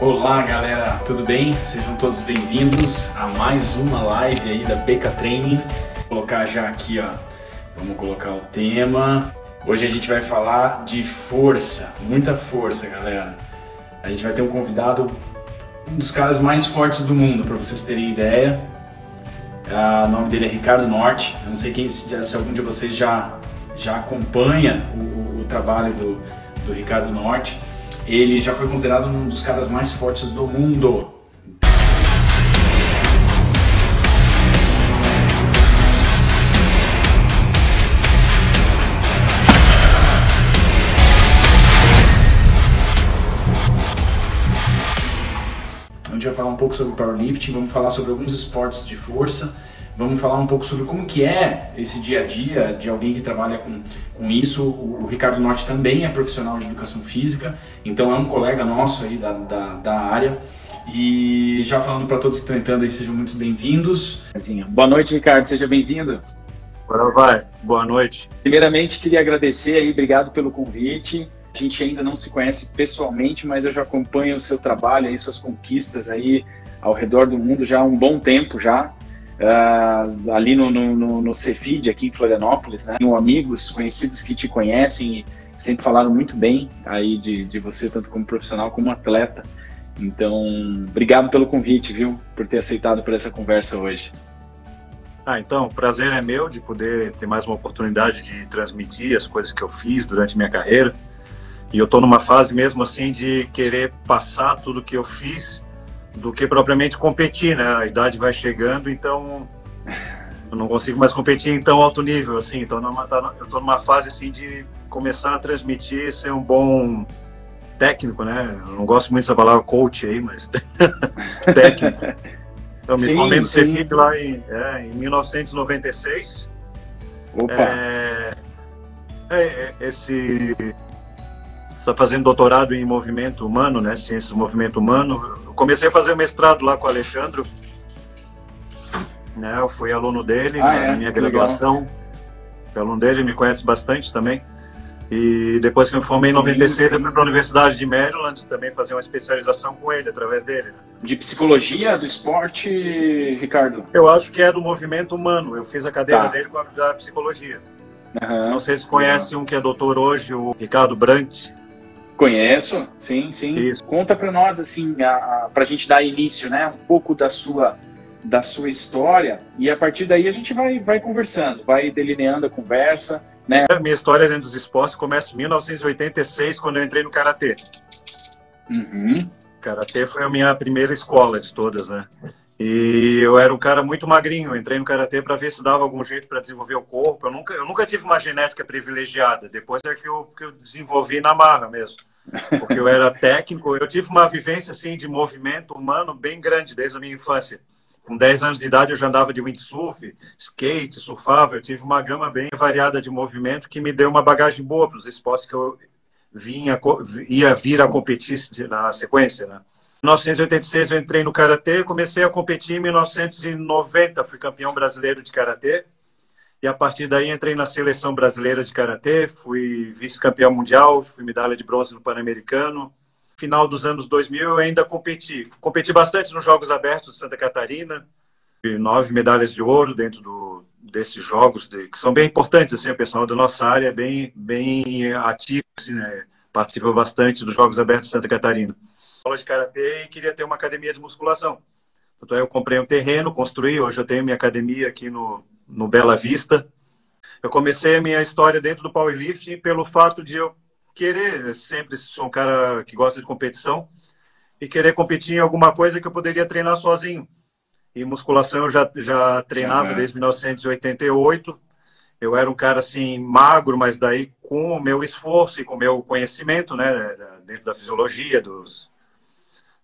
Olá galera, tudo bem? Sejam todos bem-vindos a mais uma live aí da BK Training. Vou colocar já aqui, ó, vamos colocar o tema. Hoje a gente vai falar de força, muita força, galera. A gente vai ter um convidado, um dos caras mais fortes do mundo, para vocês terem ideia. O nome dele é Ricardo Norte. Eu não sei se algum de vocês já acompanha o trabalho do Ricardo Norte. Ele já foi considerado um dos caras mais fortes do mundo. A gente vai falar um pouco sobre powerlifting, vamos falar sobre alguns esportes de força, vamos falar um pouco sobre como que é esse dia a dia de alguém que trabalha com isso. O Ricardo Norte também é profissional de educação física, então é um colega nosso aí da área. E já falando para todos que estão entrando aí, sejam muito bem-vindos. Boa noite, Ricardo, seja bem-vindo. Agora vai, boa noite. Primeiramente, queria agradecer aí, obrigado pelo convite. A gente ainda não se conhece pessoalmente, mas eu já acompanho o seu trabalho aí, suas conquistas aí ao redor do mundo já há um bom tempo já. Ali no Cefid, aqui em Florianópolis, né? Tenho amigos, conhecidos que te conhecem e sempre falaram muito bem aí de você, tanto como profissional como atleta. Então, obrigado pelo convite, viu? Por ter aceitado por essa conversa hoje. Então, o prazer é meu de poder ter mais uma oportunidade de transmitir as coisas que eu fiz durante minha carreira. E eu estou numa fase mesmo assim de querer passar tudo que eu fiz do que propriamente competir, né? A idade vai chegando, então eu não consigo mais competir em tão alto nível, assim. Então eu estou numa fase assim de começar a transmitir, ser um bom técnico, né? Eu não gosto muito dessa palavra coach aí, mas técnico. Então me formei no Cefid lá em 1996. Opa! Está fazendo doutorado em movimento humano, né? Ciências do movimento humano. Eu comecei a fazer o mestrado lá com o Alexandre, né? Eu fui aluno dele na minha graduação. Fui aluno dele, me conhece bastante também. E depois que eu me formei em 96, eu fui para a Universidade de Maryland também fazer uma especialização com ele, através dele. Né? De psicologia do esporte, Ricardo? Eu acho que é do movimento humano. Eu fiz a cadeira dele com a da psicologia. Não sei se conhece um que é doutor hoje, o Ricardo Brandt. Conheço, sim. Isso. Conta para nós, assim, para a gente dar início, né, um pouco da sua história, e a partir daí a gente vai conversando, vai delineando a conversa, né? A minha história dentro dos esportes começa em 1986, quando eu entrei no Karatê. Karatê foi a minha primeira escola de todas, né? E eu era um cara muito magrinho, entrei no Karatê para ver se dava algum jeito para desenvolver o corpo. Eu nunca tive uma genética privilegiada, depois é que eu desenvolvi na marra mesmo. Porque eu era técnico, eu tive uma vivência assim, de movimento humano bem grande desde a minha infância. Com 10 anos de idade eu já andava de windsurf, skate, surfava, eu tive uma gama bem variada de movimento que me deu uma bagagem boa para os esportes que eu ia vir a competir na sequência, né? Em 1986 eu entrei no Karatê, comecei a competir em 1990, fui campeão brasileiro de Karatê. E a partir daí entrei na seleção brasileira de Karatê, fui vice-campeão mundial, fui medalha de bronze no Pan-Americano. No final dos anos 2000 eu ainda competi bastante nos Jogos Abertos de Santa Catarina. 9 medalhas de ouro dentro desses jogos, que são bem importantes, assim, o pessoal da nossa área é bem ativo, assim, né? Participa bastante dos Jogos Abertos de Santa Catarina. Aula de Karatê e queria ter uma academia de musculação. Então eu comprei um terreno, construí, hoje eu tenho minha academia aqui no Bela Vista. Eu comecei a minha história dentro do powerlifting pelo fato de eu querer, sempre sou um cara que gosta de competição, e querer competir em alguma coisa que eu poderia treinar sozinho. E musculação eu já treinava desde 1988. Eu era um cara assim magro, mas daí com o meu esforço e com o meu conhecimento, né, dentro da fisiologia,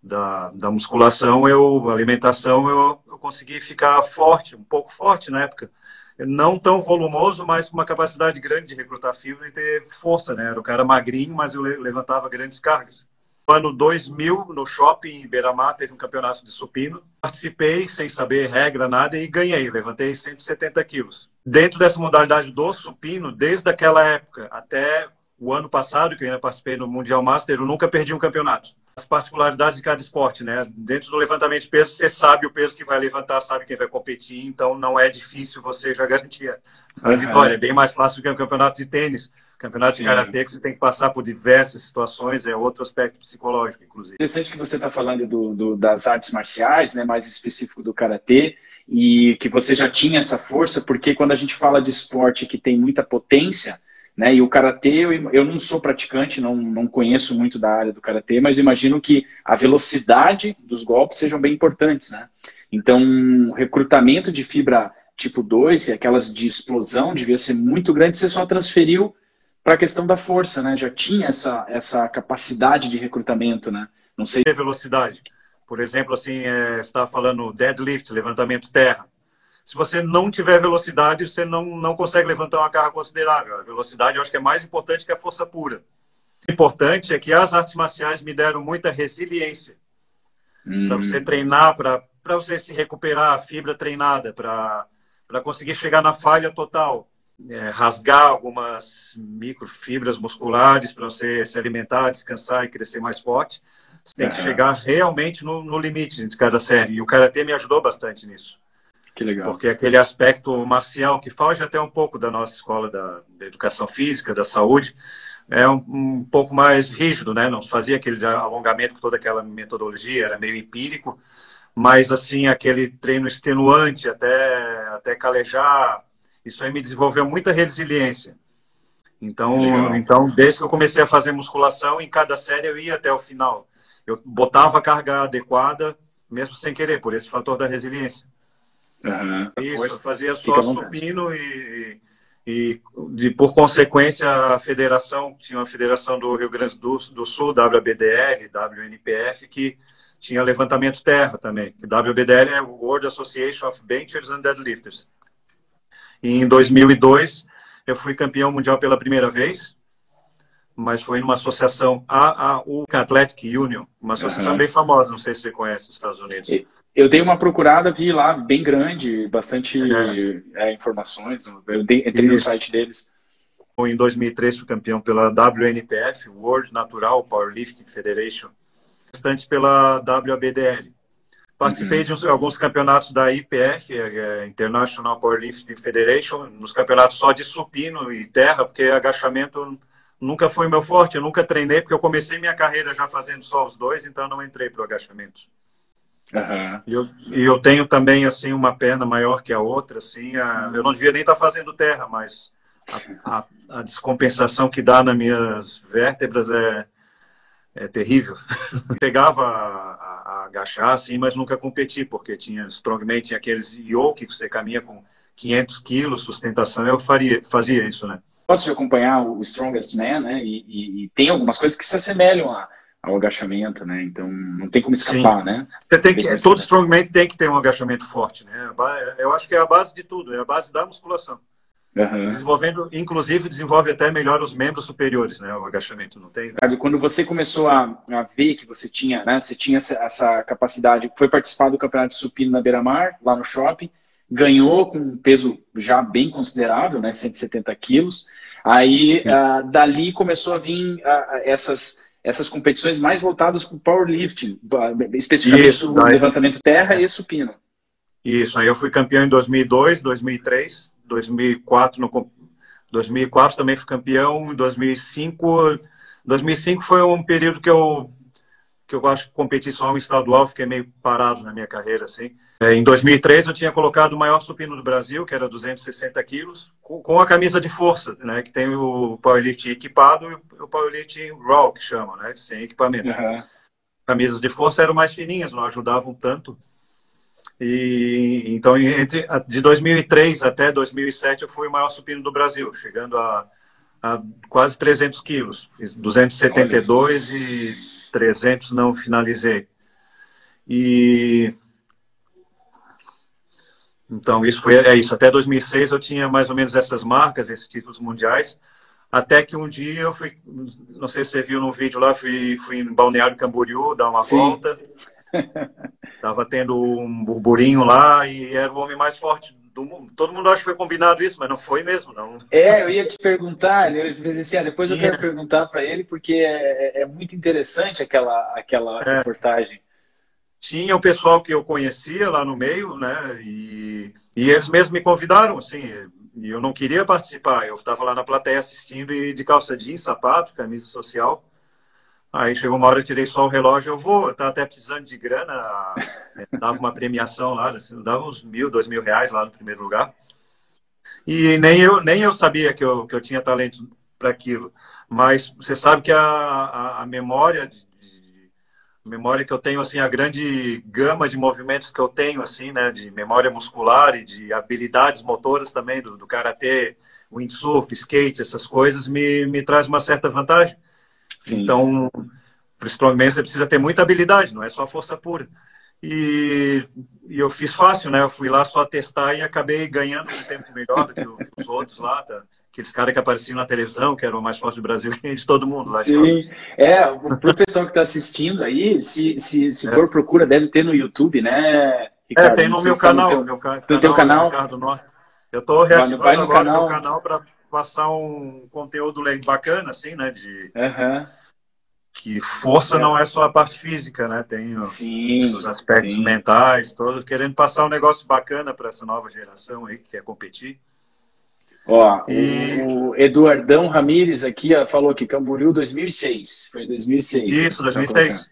da musculação, alimentação, eu consegui ficar forte, um pouco forte na época. Não tão volumoso, mas com uma capacidade grande de recrutar fibra e ter força, né? Era um cara magrinho, mas eu levantava grandes cargas. No ano 2000, no shopping em Beira-Mar, teve um campeonato de supino. Participei sem saber regra, nada, e ganhei. Levantei 170 quilos. Dentro dessa modalidade do supino, desde aquela época até o ano passado, que eu ainda participei no Mundial Master, eu nunca perdi um campeonato. as particularidades de cada esporte, né? Dentro do levantamento de peso, você sabe o peso que vai levantar, sabe quem vai competir, então não é difícil você já garantir a vitória. É bem mais fácil do que um campeonato de tênis. Campeonato de karatê, que você tem que passar por diversas situações, é outro aspecto psicológico, inclusive. Interessante que você está falando das artes marciais, né, mais específico do karatê, e que você já tinha essa força, porque quando a gente fala de esporte que tem muita potência, né, e o karatê, eu não sou praticante, não conheço muito da área do karatê, mas eu imagino que a velocidade dos golpes sejam bem importantes, né? Então, o recrutamento de fibra tipo 2, e aquelas de explosão, devia ser muito grande, você só transferiu para a questão da força, né? Já tinha essa capacidade de recrutamento, né? Não sei. Velocidade. Por exemplo, assim, você estava falando deadlift, levantamento terra. Se você não tiver velocidade, você não consegue levantar uma carga considerável. A velocidade eu acho que é mais importante que a força pura. O importante é que as artes marciais me deram muita resiliência. Para você treinar, para você se recuperar a fibra treinada, para conseguir chegar na falha total. Rasgar algumas microfibras musculares para você se alimentar, descansar e crescer mais forte. Você tem que chegar realmente no limite de cada série. E o karatê me ajudou bastante nisso. Que legal. Porque aquele aspecto marcial que foge até um pouco da nossa escola da educação física, da saúde, é um pouco mais rígido, né? Não fazia aquele alongamento com toda aquela metodologia, era meio empírico, mas assim, aquele treino extenuante até calejar. Isso aí me desenvolveu muita resiliência. Então, desde que eu comecei a fazer musculação, em cada série eu ia até o final. Eu botava a carga adequada, mesmo sem querer, por esse fator da resiliência. Isso, eu fazia só supino e por consequência, a federação, tinha uma federação do Rio Grande do Sul, WBDL, WNPF, que tinha levantamento terra também. WBDL é o World Association of Benchers and Deadlifters. E em 2002, eu fui campeão mundial pela primeira vez, mas foi numa associação AAU Athletic Union, uma associação bem famosa, não sei se você conhece, nos Estados Unidos. Eu dei uma procurada, vi lá, bem grande, bastante informações, eu entrei no site deles. Em 2003, fui campeão pela WNPF, World Natural Powerlifting Federation, bastante pela WBDL. Participei de alguns campeonatos da IPF, International Powerlifting Federation, nos campeonatos só de supino e terra, porque agachamento nunca foi meu forte. Eu nunca treinei, porque eu comecei minha carreira já fazendo só os dois, então não entrei para o agachamento. E eu tenho também assim uma perna maior que a outra. Assim, eu não devia nem estar fazendo terra, mas a descompensação que dá nas minhas vértebras é terrível. Pegava a agachar, assim, mas nunca competi, porque tinha strongman, tinha aqueles yoke que você caminha com 500 quilos, sustentação, eu fazia isso, né? Gosto de acompanhar o Strongest Man, né? E tem algumas coisas que se assemelham ao agachamento, né? Então não tem como escapar, né? Todo strongman tem que ter um agachamento forte, né? Eu acho que é a base de tudo, é a base da musculação. Inclusive desenvolve até melhor os membros superiores, né? O agachamento não tem. Quando você começou a ver que você tinha, né? Você tinha essa capacidade, foi participar do campeonato de supino na Beira-Mar, lá no shopping, ganhou com um peso já bem considerável, né? 170 quilos. Aí dali começou a vir essas competições mais voltadas para o powerlifting, especificamente o levantamento terra e supino. Isso, aí eu fui campeão em 2002, 2003. 2004 também fui campeão. Em 2005 foi um período que eu acho que competi só um estadual, fiquei meio parado na minha carreira, assim. Em 2003 eu tinha colocado o maior supino do Brasil, que era 260 quilos, com a camisa de força, né, que tem o powerlifting equipado e o powerlifting raw, que chama, né, sem equipamento. Camisas de força eram mais fininhas, não ajudavam tanto. Então, de 2003 até 2007, eu fui o maior supino do Brasil, chegando a quase 300 quilos. Fiz 272 e 300 não finalizei. Então, isso. Até 2006 eu tinha mais ou menos essas marcas, esses títulos mundiais. Até que um dia eu fui, não sei se você viu no vídeo lá, fui em Balneário Camboriú dar uma volta. Estava tendo um burburinho lá e era o homem mais forte todo mundo acha que foi combinado isso, mas não foi mesmo, não. Eu ia te perguntar, eu disse assim, depois eu quero perguntar para ele, porque é muito interessante aquela reportagem. Tinha o pessoal que eu conhecia lá no meio, né? E eles mesmos me convidaram, assim, e eu não queria participar. Eu estava lá na plateia assistindo e de calça jeans, sapato, camisa social. Aí chegou uma hora, eu tirei só o relógio, eu estava até precisando de grana, dava uma premiação lá, assim, dava uns R$ 1.000, R$ 2.000 lá no primeiro lugar. E nem eu sabia que eu tinha talento para aquilo. Mas você sabe que a memória memória que eu tenho, assim, a grande gama de movimentos que eu tenho, assim, né, de memória muscular e de habilidades motoras também, do karatê, windsurf, skate, essas coisas, me traz uma certa vantagem. Sim. Então, para o strongman você precisa ter muita habilidade, não é só força pura. E eu fiz fácil, né? Eu fui lá só testar e acabei ganhando um tempo melhor do que os outros lá, tá? Aqueles caras que apareciam na televisão, que eram o mais forte do Brasil, que de todo mundo lá. Sim, pro pessoal que está assistindo aí, se for procura, deve ter no YouTube, né, Ricardo? Tem no meu canal, no teu canal. Ricardo Norte. Eu estou reativando agora meu canal para passar um conteúdo bacana, assim, né? Que força não é só a parte física, né? Tem os aspectos mentais, todos, querendo passar um negócio bacana para essa nova geração aí que quer competir. O Eduardão Ramires aqui falou que Camboriú 2006. Foi 2006. Isso, 2006.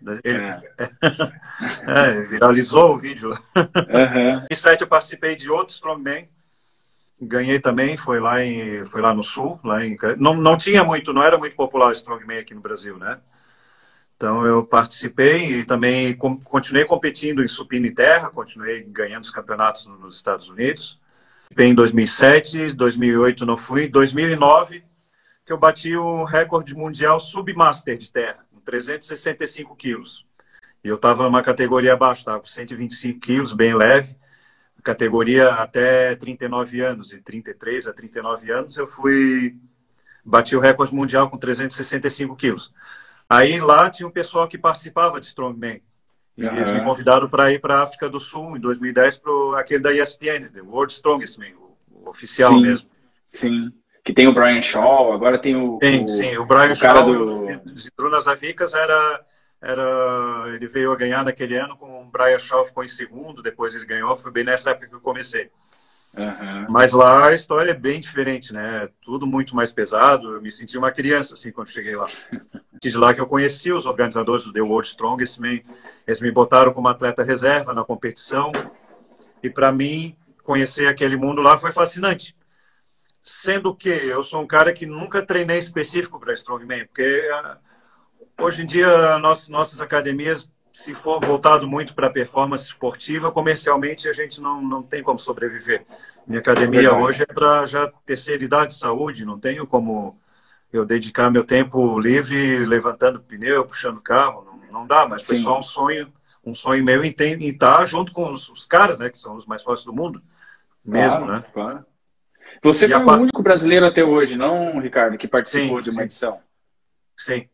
Viralizou o vídeo. Em 2007 eu participei de outro Strongman. Ganhei também, foi lá no Sul. Não tinha muito, não era muito popular o Strongman aqui no Brasil, né? Então eu participei e também continuei competindo em supino e terra, continuei ganhando os campeonatos nos Estados Unidos. Em 2007, 2008 não fui, 2009 que eu bati o recorde mundial submaster de terra, com 365 quilos. E eu estava numa categoria abaixo, estava com 125 quilos, bem leve. Categoria até 39 anos, de 33 a 39 anos, bati o recorde mundial com 365 quilos. Aí lá tinha um pessoal que participava de Strongman. E eles me convidaram para ir para a África do Sul, em 2010, para aquele da ESPN, The World Strongest Man, o oficial mesmo. Sim, que tem o Brian Shaw, agora tem o... Sim, o Brian Shaw, o Zydrunas Savickas, ele veio a ganhar naquele ano, com o Brian Shaw ficou em segundo, depois ele ganhou, foi bem nessa época que eu comecei. Mas lá a história é bem diferente, né? Tudo muito mais pesado. Eu me senti uma criança assim quando cheguei lá. De lá que eu conheci os organizadores do The World Strongest Man. Eles me botaram como atleta reserva na competição. E para mim, conhecer aquele mundo lá foi fascinante. Sendo que eu sou um cara que nunca treinei específico para Strongman, porque hoje em dia nossas academias, se for voltado muito para performance esportiva, comercialmente a gente não tem como sobreviver. Minha academia hoje é para já terceira idade de saúde, não tenho como eu dedicar meu tempo livre levantando pneu, puxando carro, não dá, mas foi só um sonho meu em estar junto com os caras, né, que são os mais fortes do mundo, mesmo, né? Claro. Você foi o único brasileiro até hoje, não, Ricardo, que participou de uma edição? Sim.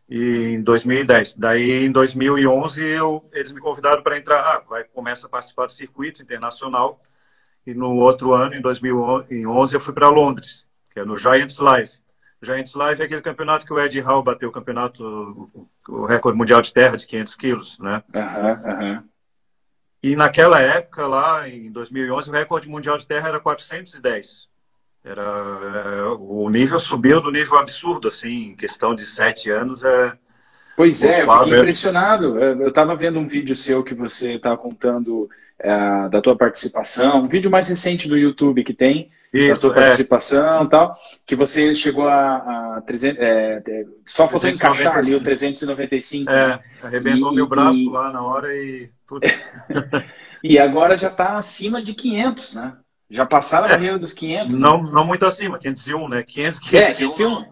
E em 2010. Daí, em 2011, eles me convidaram para entrar. Começa a participar do circuito internacional. E no outro ano, em 2011, eu fui para Londres, que é no Giants Live. O Giants Live é aquele campeonato que o Eddie Hall bateu o recorde mundial de terra de 500 quilos, né? E naquela época, lá em 2011, o recorde mundial de terra era 410. O nível subiu do nível absurdo, assim, em questão de 7 anos. Pois eu fiquei impressionado. Eu estava vendo um vídeo seu que você estava contando da tua participação, um vídeo mais recente do YouTube que tem, da tua participação e tal, que você chegou a 300, só faltou encaixar ali o 395. Arrebentou meu braço lá na hora e tudo. E agora já está acima de 500, né? Já passaram a barreira dos 500? Não muito acima, 501, né? 501.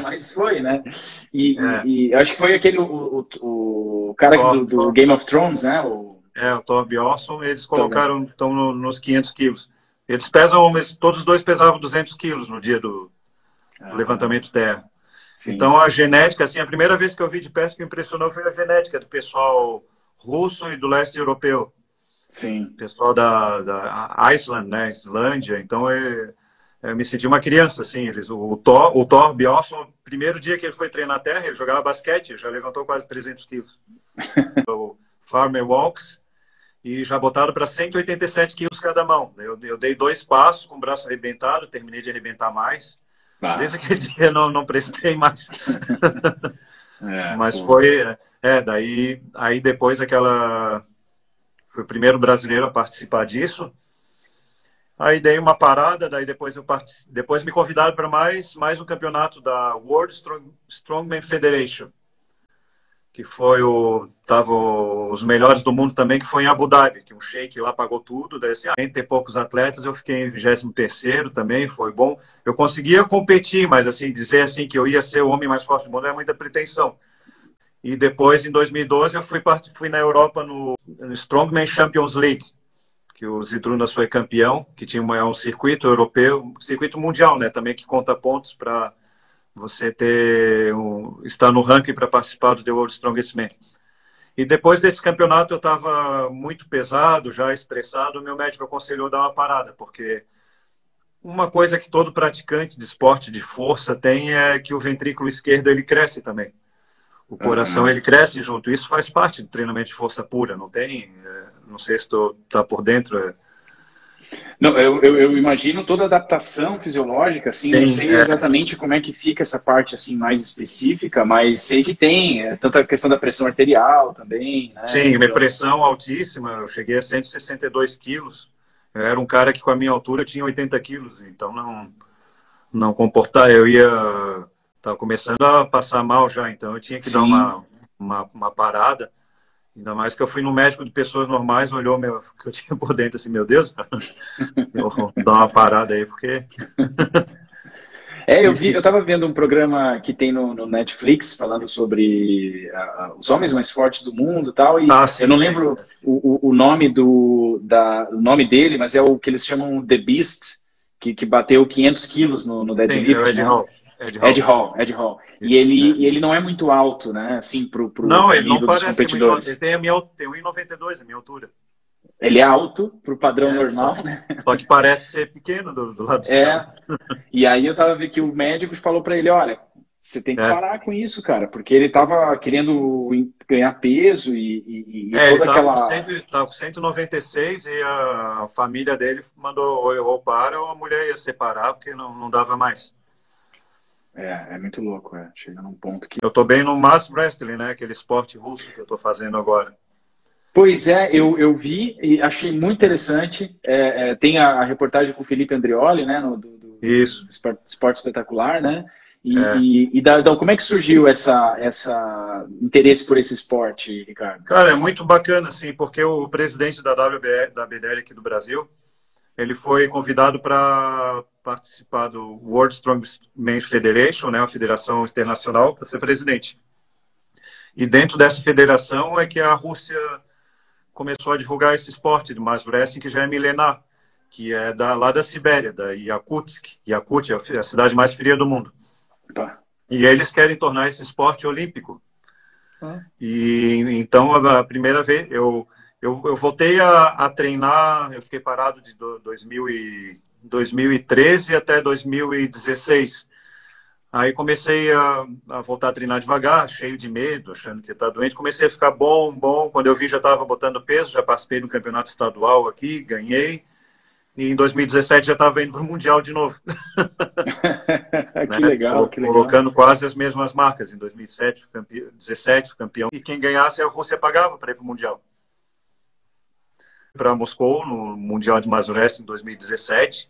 Mas foi, né? E acho que foi aquele, o cara do Game of Thrones, né? O Thor Bjornsson, eles colocaram, estão nos 500 quilos. Eles pesam, todos os dois pesavam 200 quilos no dia do levantamento de terra. Então a genética, assim, a primeira vez que eu vi de perto que me impressionou foi a genética do pessoal russo e do leste europeu. Sim. pessoal da Iceland, né? Islândia. Então eu me senti uma criança, assim. O Thor Bjornsson, primeiro dia que ele foi treinar a terra, ele jogava basquete, já levantou quase 300 quilos. O Farmer Walks, e já botaram para 187 quilos cada mão. Eu dei 2 passos com o braço arrebentado, terminei de arrebentar mais. Desde aquele dia não prestei mais. Mas foi... daí aí depois fui o primeiro brasileiro a participar disso. Aí dei uma parada, daí depois me convidaram para mais um campeonato da World Strongman Federation, que tava os melhores do mundo também, que foi em Abu Dhabi, que um sheik lá pagou tudo, daí assim, 30 e poucos atletas, eu fiquei em 23º também, foi bom. Eu conseguia competir, mas assim, dizer assim que eu ia ser o homem mais forte do mundo é muita pretensão. E depois, em 2012, eu fui na Europa no Strongman Champions League, que o Zydrunas foi campeão, que tinha um circuito europeu, um circuito mundial, né, também, que conta pontos para você estar no ranking para participar do The World Strongest Man. E depois desse campeonato eu estava muito pesado, já estressado, o meu médico aconselhou dar uma parada, porque uma coisa que todo praticante de esporte de força tem é que o ventrículo esquerdo ele cresce também. O coração ele cresce junto. Isso faz parte do treinamento de força pura, não tem? Não sei se tu tá por dentro. Não, eu imagino toda a adaptação fisiológica, assim, não sei exatamente como é que fica essa parte assim mais específica, mas sei que tem tanta questão da pressão arterial também, né? Sim, minha pressão altíssima, eu cheguei a 162 quilos. Eu era um cara que com a minha altura tinha 80 quilos, então não comportar, tava começando a passar mal já, então eu tinha que dar uma parada. Ainda mais que eu fui no médico de pessoas normais, olhou que eu tinha por dentro, assim, meu Deus, eu vou dar uma parada aí, porque... eu tava vendo um programa que tem no Netflix, falando sobre os homens mais fortes do mundo e tal, e eu não lembro o nome o nome dele, mas é o que eles chamam The Beast, que bateu 500 quilos no deadlift. Ed Hall. E ele não é muito alto, né? Assim, pro não, ele nível não dos parece competidores. Muito alto. Ele tem 1,92, a minha altura. Ele é alto pro padrão normal, né? Só que parece ser pequeno do lado do céu. E aí eu tava vendo que o médico falou para ele, olha, você tem que parar com isso, cara, porque ele tava querendo ganhar peso e toda aquela... Ele tava com 196 e a família dele mandou ou para ou a mulher ia separar porque não dava mais. É muito louco, chega num ponto que... Eu tô bem no Mass Wrestling, né? Aquele esporte russo que eu tô fazendo agora. Pois é, eu vi e achei muito interessante. Tem a reportagem com o Felipe Andreoli, né? Isso. Esporte Espetacular, né? Como é que surgiu essa interesse por esse esporte, Ricardo? Cara, é muito bacana, assim, porque o presidente da BDL aqui do Brasil, ele foi convidado para participar do World Strongman Federation, né, a federação internacional, para ser presidente. E dentro dessa federação é que a Rússia começou a divulgar esse esporte de Mass Wrestling, que já é milenar, que é lá da Sibéria, da Yakutsk. Yakut é a cidade mais fria do mundo. E eles querem tornar esse esporte olímpico. E então, a primeira vez, eu voltei a treinar, eu fiquei parado de 2013 até 2016. Aí comecei a voltar a treinar devagar, cheio de medo, achando que estava doente. Comecei a ficar bom. Quando eu vi, já estava botando peso, já participei do campeonato estadual aqui, ganhei. E em 2017 já estava indo para o Mundial de novo. Que legal, que legal. Colocando quase as mesmas marcas. Em 2017, campeão. E quem ganhasse, a Rússia pagava para ir para o Mundial. Para Moscou, no Mundial de Mass Wrestling em 2017.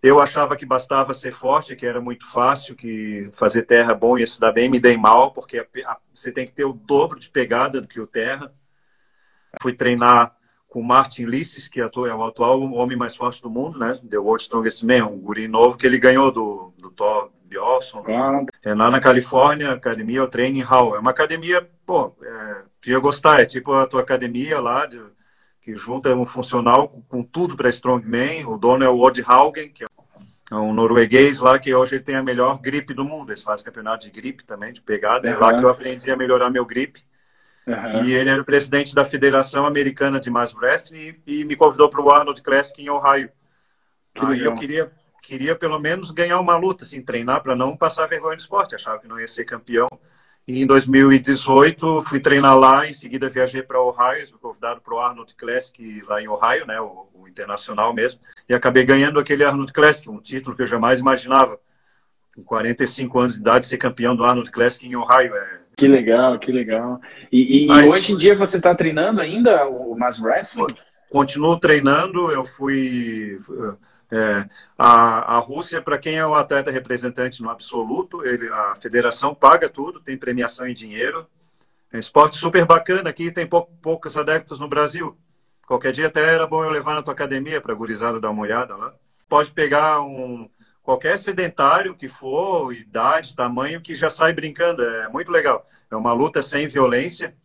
Eu achava que bastava ser forte, que era muito fácil, que fazer terra bom ia se dar bem. Me dei mal, porque você tem que ter o dobro de pegada do que o terra. Fui treinar com o Martin Lisses, que é o atual homem mais forte do mundo, né? The World Strongest Man, um guri novo que ele ganhou do Thor Bjornsson. É lá na Califórnia, academia, o Training Hall. É uma academia, podia gostar, é tipo a tua academia lá, que junta um funcional com tudo para Strongman. O dono é o Odd Haugen, que é um norueguês lá, que hoje ele tem a melhor gripe do mundo. Eles fazem campeonato de gripe também, de pegada. É lá que eu aprendi a melhorar meu gripe. E Aham. ele era o presidente da Federação Americana de Mass Wrestling e me convidou para o Arnold Classic em Ohio. Que Aí eu legal. queria pelo menos ganhar uma luta, assim, treinar para não passar vergonha no esporte. Achava que não ia ser campeão. E em 2018 fui treinar lá, em seguida viajei para Ohio, fui convidado para o Arnold Classic lá em Ohio, né, o internacional mesmo, e acabei ganhando aquele Arnold Classic, um título que eu jamais imaginava, com 45 anos de idade, ser campeão do Arnold Classic em Ohio. Que legal, que legal. E Mas hoje em dia você está treinando ainda o Mass Wrestling? continuo treinando, eu fui... a Rússia, para quem é o atleta representante no absoluto, a federação paga tudo, tem premiação em dinheiro. É um esporte super bacana aqui, tem poucos adeptos no Brasil. Qualquer dia até era bom eu levar na tua academia para a gurizada dar uma olhada lá. Pode pegar qualquer sedentário que for, idade, tamanho, que já sai brincando. É muito legal. É uma luta sem violência.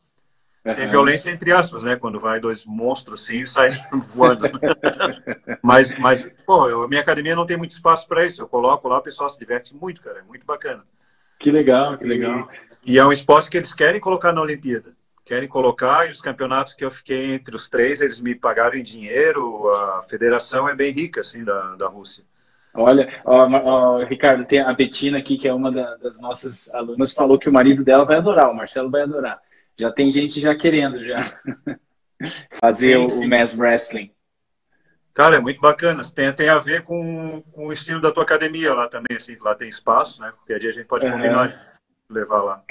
Sem Aham. violência entre aspas, né? Quando vai dois monstros assim e sai voando. Mas pô, minha academia não tem muito espaço para isso. Eu coloco lá, o pessoal se diverte muito, cara. É muito bacana. Que legal, que E, legal. e é um esporte que eles querem colocar na Olimpíada. Querem colocar, e os campeonatos que eu fiquei entre os três, eles me pagaram em dinheiro. A federação é bem rica, assim, da Rússia. Olha, ó, Ricardo, tem a Betina aqui, que é uma das nossas alunas, falou que o marido dela vai adorar, o Marcelo vai adorar. Já tem gente já querendo já fazer Sim, o sim. Mass Wrestling. Cara, é muito bacana. Tem a ver com o estilo da tua academia lá também, assim. Lá tem espaço, né? Qualquer dia a gente pode combinar Aham. de levar lá.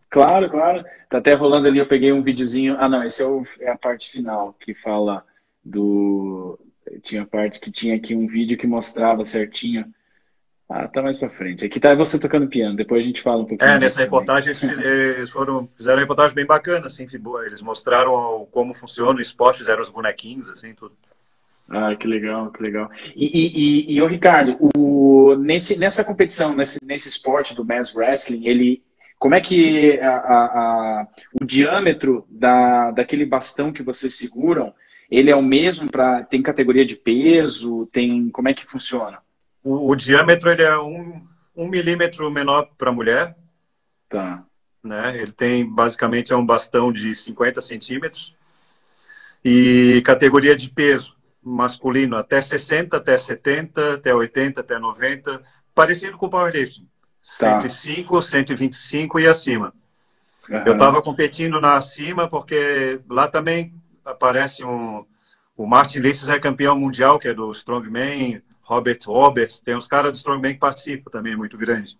Claro, claro. Tá até rolando ali, eu peguei um videozinho. Ah, não, esse é a parte final que fala do. Tinha a parte que tinha aqui um vídeo que mostrava certinho. Ah, tá mais pra frente. Aqui tá você tocando piano, depois a gente fala um pouquinho Nessa disso também. reportagem fizeram uma reportagem bem bacana, assim. Eles mostraram como funciona o esporte, fizeram os bonequinhos, assim, tudo. Ah, que legal, que legal. Ô Ricardo, nessa competição, nesse esporte do Mass Wrestling, como é que o diâmetro daquele bastão que vocês seguram, ele é o mesmo tem categoria de peso, como é que funciona? O diâmetro ele é um milímetro menor para a mulher, Tá, né? Ele tem basicamente um bastão de 50 centímetros e categoria de peso masculino até 60, até 70, até 80, até 90, parecido com o powerlifting, tá, 105, 125 e acima. Eu aham, estava competindo na acima porque lá também aparece o Martin Lisses é campeão mundial, que é do Strongman, Robert Roberts, tem uns caras do Strongman que participam também, é muito grande.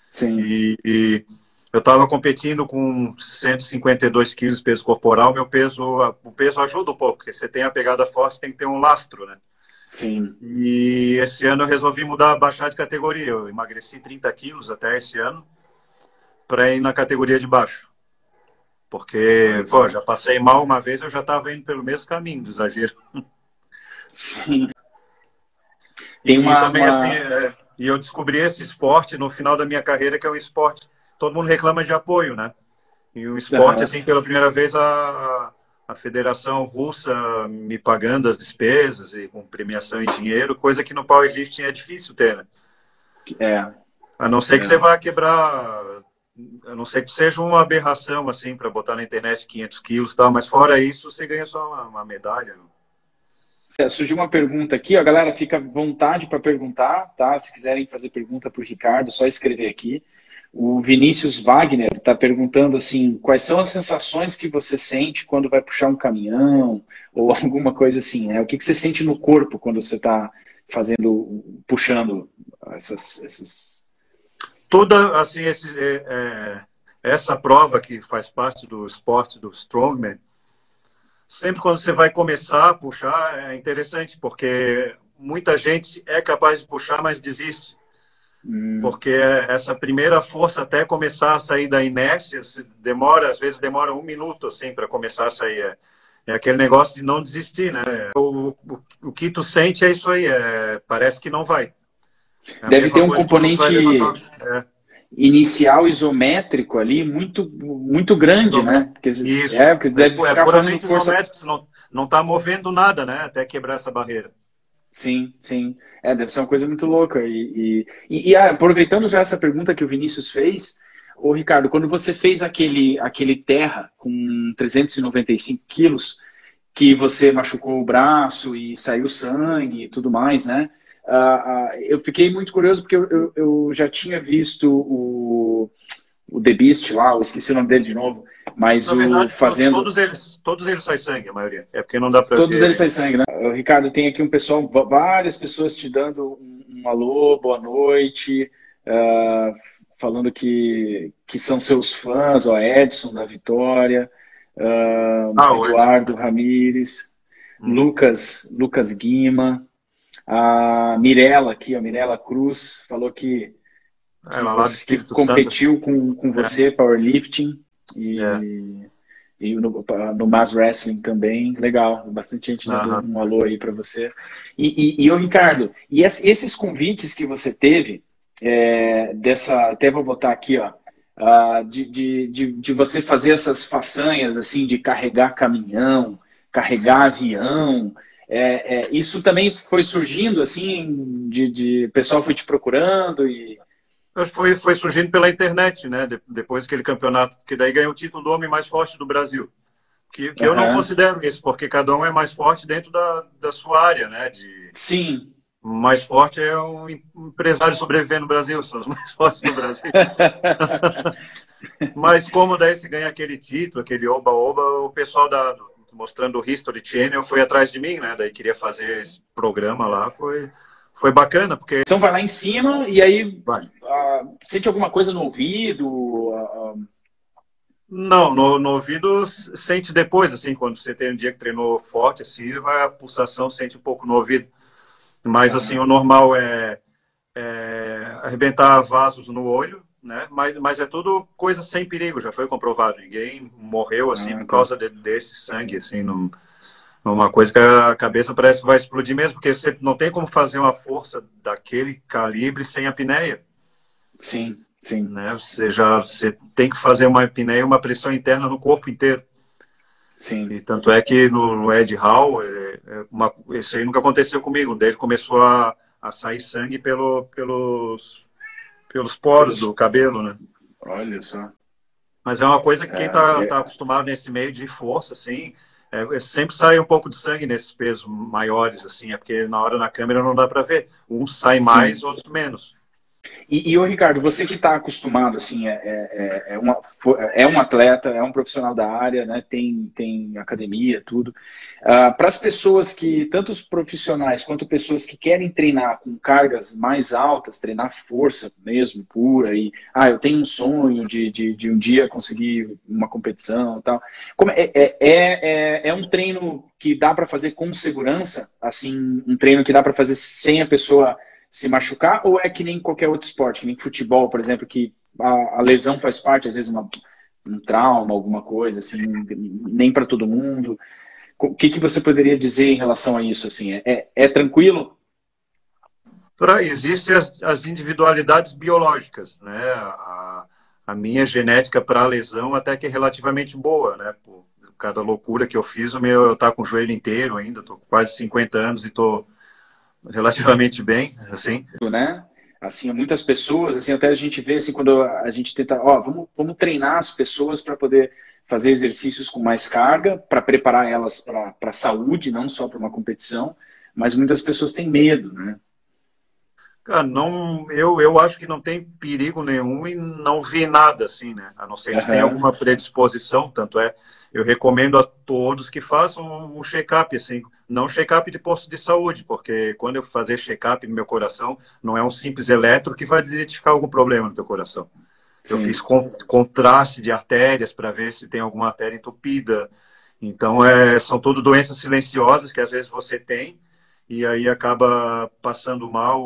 sim, E eu estava competindo com 152 quilos de peso corporal, o peso ajuda um pouco, porque você tem a pegada forte, tem que ter um lastro, né? sim. E esse ano eu resolvi baixar de categoria. Eu emagreci 30 quilos até esse ano para ir na categoria de baixo. Porque, Olha pô, só. já passei mal uma vez, eu já estava indo pelo mesmo caminho do exagero. Sim. Tem E também, assim, uma... e eu descobri esse esporte no final da minha carreira, que é um esporte. Todo mundo reclama de apoio, né? E o esporte, Aham. assim, pela primeira vez, a Federação Russa me pagando as despesas e com premiação em dinheiro, coisa que no powerlifting é difícil ter, né? É, A não ser que você é. vá quebrar, a não ser que seja uma aberração, assim, para botar na internet 500 quilos e tal, mas fora isso, você ganha só uma medalha. Surgiu uma pergunta aqui, ó, galera, fica à vontade para perguntar, tá? Se quiserem fazer pergunta para o Ricardo, só escrever aqui. O Vinícius Wagner está perguntando assim, quais são as sensações que você sente quando vai puxar um caminhão ou alguma coisa assim, né? O que você sente no corpo quando você está puxando essas... Toda, assim, essa prova que faz parte do esporte do Strongman, sempre quando você vai começar a puxar, é interessante, porque muita gente é capaz de puxar, mas desiste. Porque essa primeira força até começar a sair da inércia, às vezes demora um minuto assim para começar a sair. É aquele negócio de não desistir, né? O que tu sente é isso aí, parece que não vai. É a Deve ter mesma um coisa que quando tu vai levantar. componente inicial isométrico ali muito grande, né? Isso. Porque deve É ficar fazendo puramente força. isométrico, você não está movendo nada, né? Até quebrar essa barreira. Sim, sim. Deve ser uma coisa muito louca. Aproveitando já essa pergunta que o Vinícius fez, Ô, Ricardo, quando você fez aquele terra com 395 quilos, que você machucou o braço e saiu sangue e tudo mais, né? Eu fiquei muito curioso porque eu já tinha visto o The Beast lá, eu esqueci o nome dele de novo, mas Na o verdade, fazendo. todos eles saem sangue, a maioria. É porque não dá para Todos ver. eles saem sangue, né? Ricardo, tem aqui um pessoal, várias pessoas te dando um alô, boa noite, falando que são seus fãs, ó, Edson da Vitória, O Edson. Eduardo Ramires, Uhum. Lucas Guima, a Mirella aqui, a Mirella Cruz, falou que Ela lá do você que Espírito Santo. competiu com você, powerlifting, É. e no Mass Wrestling também. Legal, bastante gente dando Aham. um alô aí para você. Ô, Ricardo, esses convites que você teve, até vou botar aqui, ó, de você fazer essas façanhas, assim, de carregar caminhão, carregar avião, isso também foi surgindo, assim, de pessoal foi te procurando e... Acho que foi surgindo pela internet, né? Depois daquele campeonato, que daí ganhou o título do homem mais forte do Brasil. Que eu não Aham. considero isso, porque cada um é mais forte dentro da sua área, né? Sim. O mais forte é um empresário sobreviver no Brasil, são os mais fortes do Brasil. Mas como daí se ganha aquele título, aquele oba-oba, o pessoal mostrando o History Channel foi atrás de mim, né? Daí queria fazer esse programa lá, foi bacana, porque... Então vai lá em cima e aí Vai. sente alguma coisa no ouvido? Não, no ouvido sente depois, assim, quando você tem um dia que treinou forte, assim, vai a pulsação sente um pouco no ouvido. Mas, assim, o normal é arrebentar vasos no olho, né? Mas é tudo coisa sem perigo, já foi comprovado. Ninguém morreu, assim, por Tá. causa desse sangue, assim, numa coisa que a cabeça parece que vai explodir mesmo, porque você não tem como fazer uma força daquele calibre sem apneia. Sim, sim, Né? Você tem que fazer uma apneia, uma pressão interna no corpo inteiro. sim. E tanto é que no Ed Hall, isso aí nunca aconteceu comigo. Um dele começou a sair sangue pelos poros do cabelo, né? Olha só. Mas é uma coisa que quem É, tá acostumado nesse meio de força, assim, sempre sai um pouco de sangue nesses pesos maiores, assim, é porque na hora na câmera não dá para ver. Uns sai mais, sim. outros menos. Ô, Ricardo, você que está acostumado, assim, é um atleta, é um profissional da área, né? Tem academia, tudo. Para as pessoas que, tanto os profissionais quanto pessoas que querem treinar com cargas mais altas, treinar força mesmo, pura, eu tenho um sonho de um dia conseguir uma competição e tal. É um treino que dá para fazer com segurança, assim, um treino que dá para fazer sem a pessoa se machucar, ou é que nem qualquer outro esporte, que nem futebol, por exemplo, que a lesão faz parte, às vezes, um trauma, alguma coisa, assim, nem para todo mundo. O que você poderia dizer em relação a isso? Assim, é tranquilo? Existem as individualidades biológicas, né? A minha genética para a lesão até que é relativamente boa, né? Por cada loucura que eu fiz, eu tá com o joelho inteiro ainda, tô com quase 50 anos e tô relativamente bem, assim. Né? Assim, muitas pessoas, assim, até a gente vê, assim, quando a gente tenta, vamos treinar as pessoas para poder fazer exercícios com mais carga, para preparar elas para a saúde, não só para uma competição, mas muitas pessoas têm medo, né? Cara, não, eu acho que não tem perigo nenhum e não vi nada assim, né? A não ser que tenha Aham. alguma predisposição, tanto é, eu recomendo a todos que façam um check-up, assim, não check-up de posto de saúde, porque quando eu fazer check-up no meu coração, não é um simples eletro que vai identificar algum problema no teu coração. Eu fiz Sim, contraste de artérias para ver se tem alguma artéria entupida. Então, são tudo doenças silenciosas que às vezes você tem e aí acaba passando mal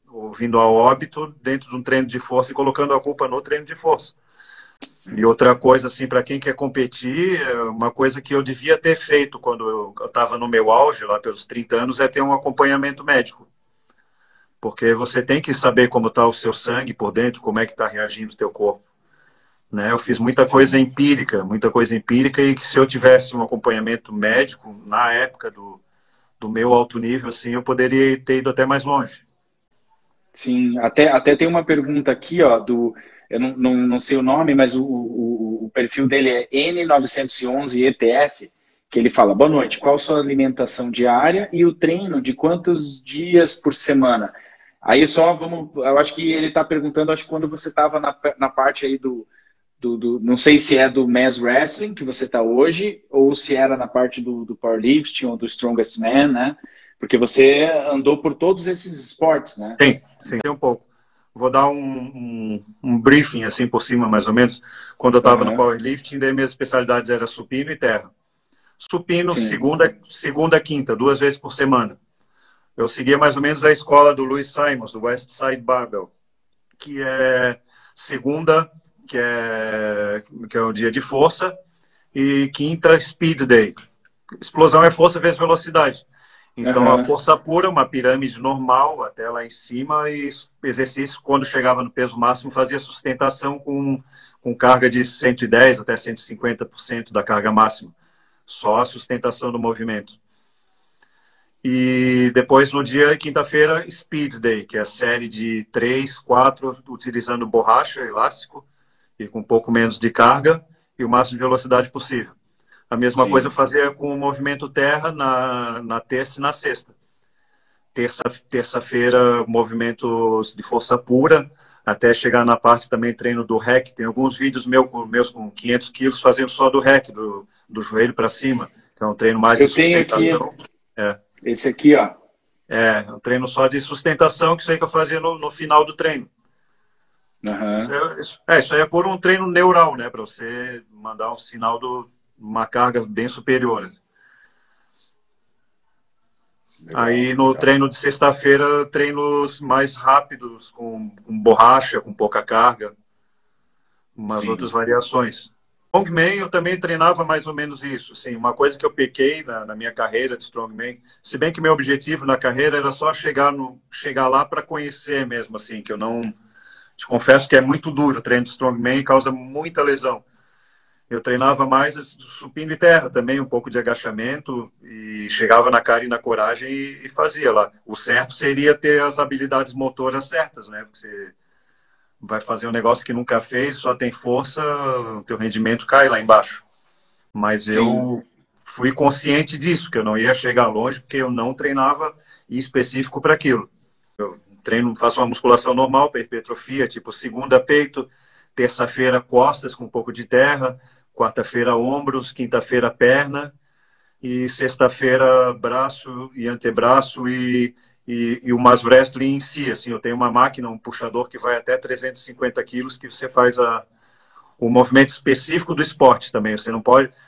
ou vindo a óbito dentro de um treino de força e colocando a culpa no treino de força. E sim. outra coisa, assim, para quem quer competir, uma coisa que eu devia ter feito quando eu estava no meu auge, lá pelos 30 anos, é ter um acompanhamento médico. Porque você tem que saber como está o seu sangue por dentro, como é que está reagindo o teu corpo. Né? Eu fiz Sim. muita coisa empírica, e que se eu tivesse um acompanhamento médico na época do meu alto nível, assim, eu poderia ter ido até mais longe. Sim, até tem uma pergunta aqui, ó, eu não sei o nome, mas o perfil dele é N911ETF, que ele fala, boa noite, qual a sua alimentação diária e o treino de quantos dias por semana? Aí só vamos, eu acho que ele está perguntando, acho que quando você estava na parte aí não sei se é do Mass Wrestling que você está hoje, ou se era na parte do Powerlifting ou do Strongest Man, né? Porque você andou por todos esses esportes, né? Sim, um pouco. Vou dar um briefing assim por cima, mais ou menos. Quando eu estava no Powerlifting, daí minhas especialidades eram supino e terra. Supino, segunda, quinta, 2 vezes por semana. Eu seguia mais ou menos a escola do Louis Simons, do West Side Barbell, que é segunda, que é o dia de força, e quinta, Speed Day. Explosão é força vezes velocidade. Então, a força pura, uma pirâmide normal, até lá em cima, e exercício, quando chegava no peso máximo, fazia sustentação com carga de 110 até 150% da carga máxima. Só a sustentação do movimento. E depois, no dia, quinta-feira, Speed Day, que é a série de 3, 4, utilizando borracha, elástico, e com um pouco menos de carga, e o máximo de velocidade possível. A mesma coisa eu fazia com o movimento terra na terça e na sexta. Terça-feira, movimentos de força pura, até chegar na parte também treino do REC. Tem alguns vídeos meus com 500 quilos fazendo só do REC, do joelho para cima, que é um treino mais de sustentação. Esse aqui, ó. É um treino só de sustentação, que isso aí que eu fazia no final do treino. Isso aí é por um treino neural, né? Para você mandar um sinal uma carga bem superior. Legal, aí no treino de sexta-feira, treinos mais rápidos, com borracha, com pouca carga, umas outras variações. Strongman eu também treinava mais ou menos isso. Assim, uma coisa que eu pequei na minha carreira de Strongman, se bem que meu objetivo na carreira era só chegar lá para conhecer mesmo, assim, que eu não... Te confesso que é muito duro o treino de Strongman e causa muita lesão. Eu treinava mais supino e terra também, um pouco de agachamento, e chegava na cara e na coragem e fazia lá. O certo seria ter as habilidades motoras certas, né? Porque você vai fazer um negócio que nunca fez, só tem força, o teu rendimento cai lá embaixo. Mas eu fui consciente disso, que eu não ia chegar longe, porque eu não treinava específico para aquilo. Eu faço uma musculação normal para hipertrofia, tipo segunda peito, terça-feira costas com um pouco de terra, quarta-feira ombros, quinta-feira perna e sexta-feira braço e antebraço e o Mass Wrestling em si. Assim, eu tenho uma máquina, um puxador que vai até 350 quilos, que você faz o movimento específico do esporte também. Você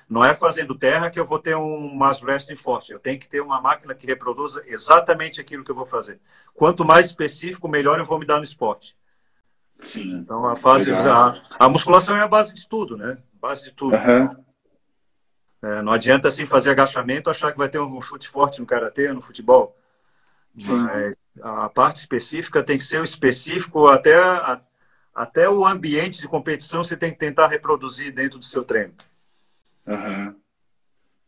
não é fazendo terra que eu vou ter um Mass Wrestling forte. Eu tenho que ter uma máquina que reproduza exatamente aquilo que eu vou fazer. Quanto mais específico, melhor eu vou me dar no esporte. Sim. Então, a musculação é a base de tudo, né? Base de tudo. Não adianta, assim, fazer agachamento, achar que vai ter um chute forte no karatê, no futebol. Mas a parte específica tem que ser o específico, até o ambiente de competição você tem que tentar reproduzir dentro do seu treino.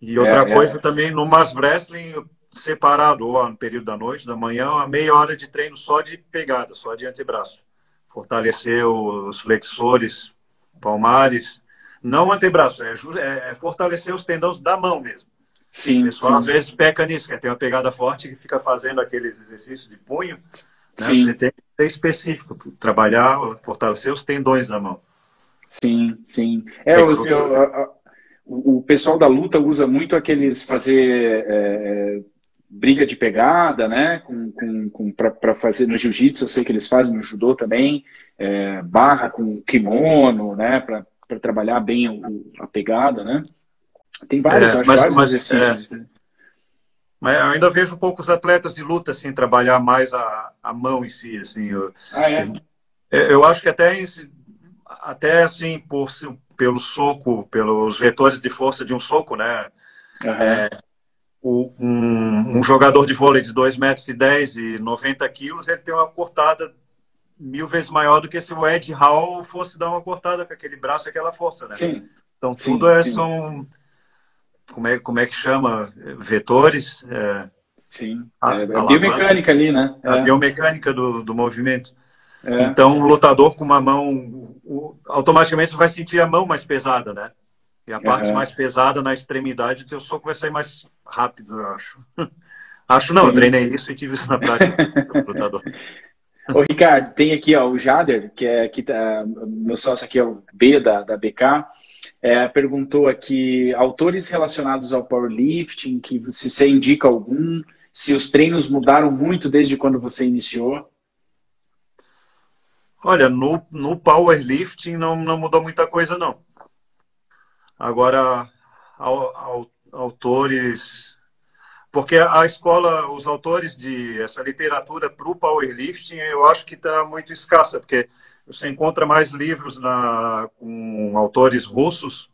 E outra coisa também, no Mass Wrestling, separado, ou no período da noite, da manhã, uma meia hora de treino só de pegada, só de antebraço. Fortalecer os flexores, palmares, não o antebraço, é fortalecer os tendões da mão mesmo. O pessoal às vezes peca nisso, quer ter uma pegada forte e fica fazendo aqueles exercícios de punho. Né? Você tem que ser específico, trabalhar, fortalecer os tendões da mão. Sim. O pessoal da luta usa muito aqueles fazer briga de pegada, né? Para fazer no jiu-jitsu, eu sei que eles fazem no judô também, barra com kimono, né? Para trabalhar bem a pegada, né? Tem vários, vários exercícios. Mas eu ainda vejo poucos atletas de luta assim trabalhar mais a mão em si, assim. Eu acho que até assim pelo soco, pelos vetores de força de um soco, né? Um jogador de vôlei de 2,10 metros e 90 quilos, ele tem uma cortada 1000 vezes maior do que se o Ed Hall fosse dar uma cortada com aquele braço e aquela força, né? Então tudo são... Como é que chama? Vetores? A biomecânica ali, né? A biomecânica do movimento. É. Então, o lutador com uma mão, automaticamente você vai sentir a mão mais pesada, né? E a parte Aham. mais pesada na extremidade, o seu soco vai sair mais rápido, eu acho. Acho não, eu Sim. treinei isso e tive isso na prática como lutador. Ô, Ricardo, tem aqui ó, o Jader, que tá, meu sócio aqui é o B da BK, perguntou aqui autores relacionados ao powerlifting, que se você indica algum, se os treinos mudaram muito desde quando você iniciou. Olha, no powerlifting não mudou muita coisa, não. Agora, autores. Porque a escola, os autores de essa literatura para o powerlifting, eu acho que está muito escassa, porque você encontra mais livros com autores russos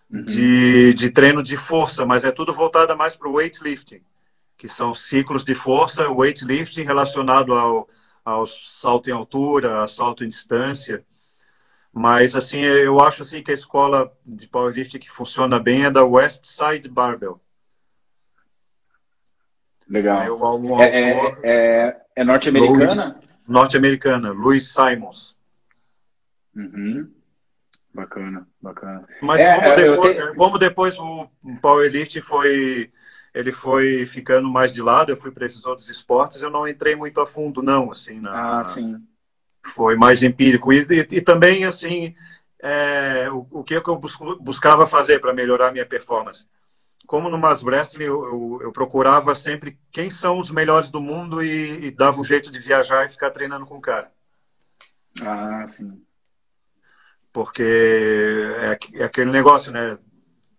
Uhum. de treino de força, mas é tudo voltado mais para o weightlifting, que são ciclos de força, o weightlifting relacionado ao salto em altura, salto em distância. Mas assim, eu acho assim que a escola de powerlifting que funciona bem é da West Side Barbell. Aí Legal. um autor É norte-americana? norte-americana, Louis Simons. Uhum. Bacana, bacana. Mas Eu te... como depois o powerlifting ele foi ficando mais de lado, eu fui para esses outros esportes, eu não entrei muito a fundo, não, assim, Ah, sim. foi mais empírico. E também, assim, o que eu buscava fazer para melhorar a minha performance? Como no Mass Wrestling, eu procurava sempre quem são os melhores do mundo e dava um jeito de viajar e ficar treinando com o cara. Ah, sim. Porque é aquele negócio, né?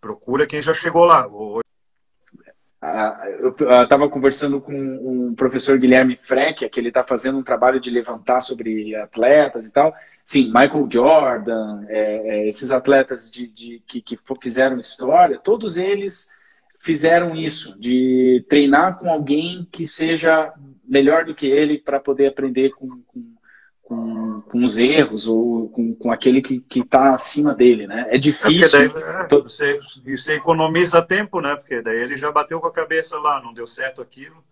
Procura quem já chegou lá. Eu estava conversando com um professor Guilherme Freck, que ele está fazendo um trabalho de levantar sobre atletas e tal. Sim, Michael Jordan, esses atletas que fizeram história, todos eles fizeram isso, de treinar com alguém que seja melhor do que ele para poder aprender com os erros ou com aquele que está acima dele, né? É Porque daí difícil. você economiza tempo, né? Porque daí ele já bateu com a cabeça lá, não deu certo aquilo.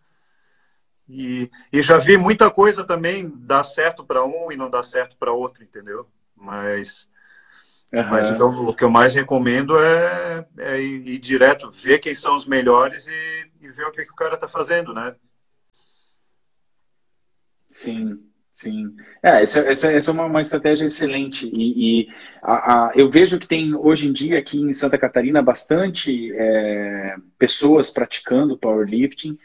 E já vi muita coisa também dar certo para um e não dar certo para outro, entendeu? Mas Uhum. então, o que eu mais recomendo é ir direto, ver quem são os melhores e ver o que o cara está fazendo, né? Sim, sim. Essa é uma estratégia excelente. Eu vejo que tem hoje em dia aqui em Santa Catarina bastante pessoas praticando powerlifting.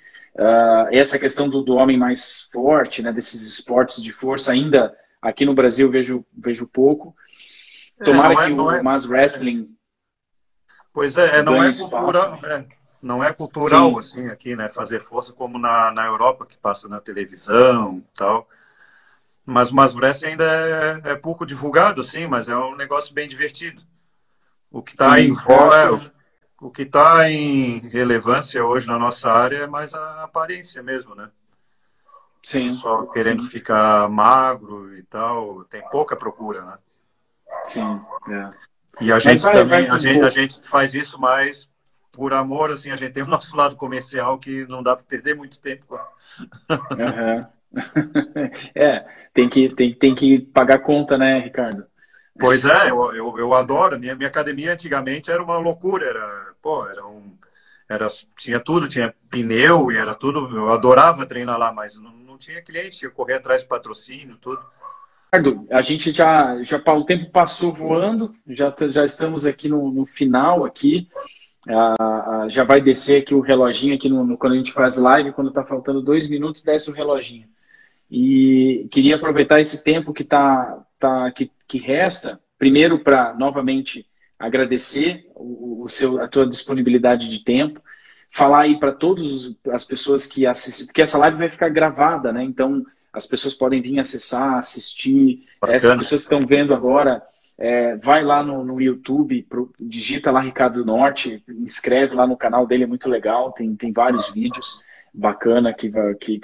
Essa questão do homem mais forte, né, desses esportes de força, ainda aqui no Brasil vejo pouco. Tomara que Não o é, Mass Wrestling pois não ganhe é espaço. cultural, não é cultural Sim, assim aqui, né? Fazer força como na Europa, que passa na televisão e tal. Mas o Mass Wrestling ainda é pouco divulgado, assim, mas é um negócio bem divertido. O que está em sim. Eu acho que o que tá em relevância hoje na nossa área é mais a aparência mesmo, né? O sim, pessoal querendo sim, ficar magro e tal, tem pouca procura, né? sim. É. E a Mas gente vai também, com a pouco. gente faz isso mais por amor, assim, a gente tem o nosso lado comercial que não dá para perder muito tempo. Aham. Tem que pagar conta, né, Ricardo? Pois é, eu adoro. Minha academia antigamente era uma loucura, tinha tudo, tinha pneu e era tudo. Eu adorava treinar lá, mas não tinha cliente, ia correr atrás de patrocínio, tudo. Ricardo, a gente o tempo passou voando, já estamos aqui no final aqui. Já vai descer aqui o reloginho aqui quando a gente faz live, quando está faltando 2 minutos, desce o reloginho. E queria aproveitar esse tempo que resta, primeiro para novamente agradecer a tua disponibilidade de tempo, falar aí para todas as pessoas que assistem, porque essa live vai ficar gravada, né? Então as pessoas podem vir acessar, assistir. Essas Bacana. pessoas que estão vendo agora, vai lá no YouTube, digita lá Ricardo Norte, inscreve lá no canal dele, é muito legal, tem vários vídeos bacana que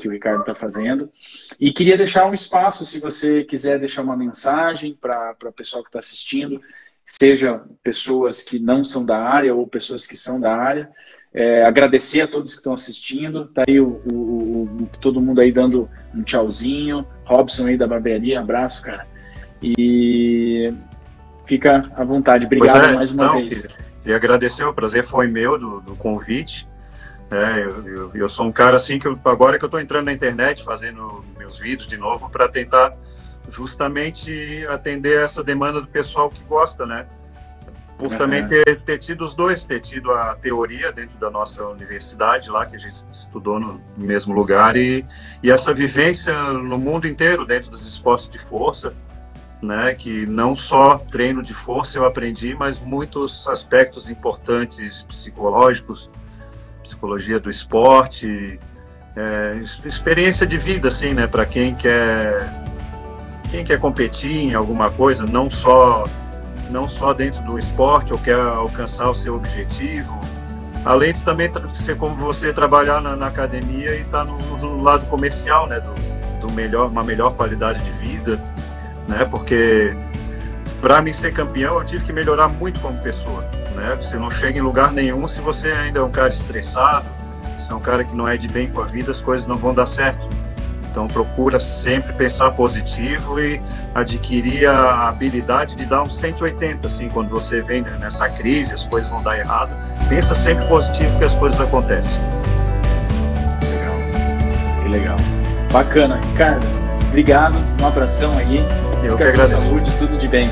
o Ricardo está fazendo. E queria deixar um espaço, se você quiser deixar uma mensagem para o pessoal que está assistindo, seja pessoas que não são da área ou pessoas que são da área, Agradecer a todos que estão assistindo. Tá aí todo mundo aí dando um tchauzinho. Robson aí da barbearia, abraço, cara. E fica à vontade. Obrigado mais uma vez. E agradecer, o prazer foi meu do convite. Eu sou um cara assim que agora que eu estou entrando na internet, fazendo meus vídeos de novo para tentar justamente atender essa demanda do pessoal que gosta, né? Por também ter tido os dois, ter tido a teoria dentro da nossa universidade lá, que a gente estudou no mesmo lugar, e essa vivência no mundo inteiro dentro dos esportes de força, né? Que não só treino de força eu aprendi, mas muitos aspectos importantes psicológicos, psicologia do esporte, experiência de vida, assim, né? Para quem quer competir em alguma coisa, não só dentro do esporte ou quer alcançar o seu objetivo, além de também ser como você trabalhar na academia e estar no lado comercial, né, uma melhor qualidade de vida, né, porque para mim ser campeão eu tive que melhorar muito como pessoa, né, você não chega em lugar nenhum se você ainda é um cara estressado, se é um cara que não é de bem com a vida, as coisas não vão dar certo. Então procura sempre pensar positivo e adquirir a habilidade de dar um 180, assim, quando você vem nessa crise, as coisas vão dar errado. Pensa sempre positivo que as coisas acontecem. Legal, que legal. Bacana, Ricardo. Obrigado, um abração aí. Eu que agradeço. Saúde, tudo de bem.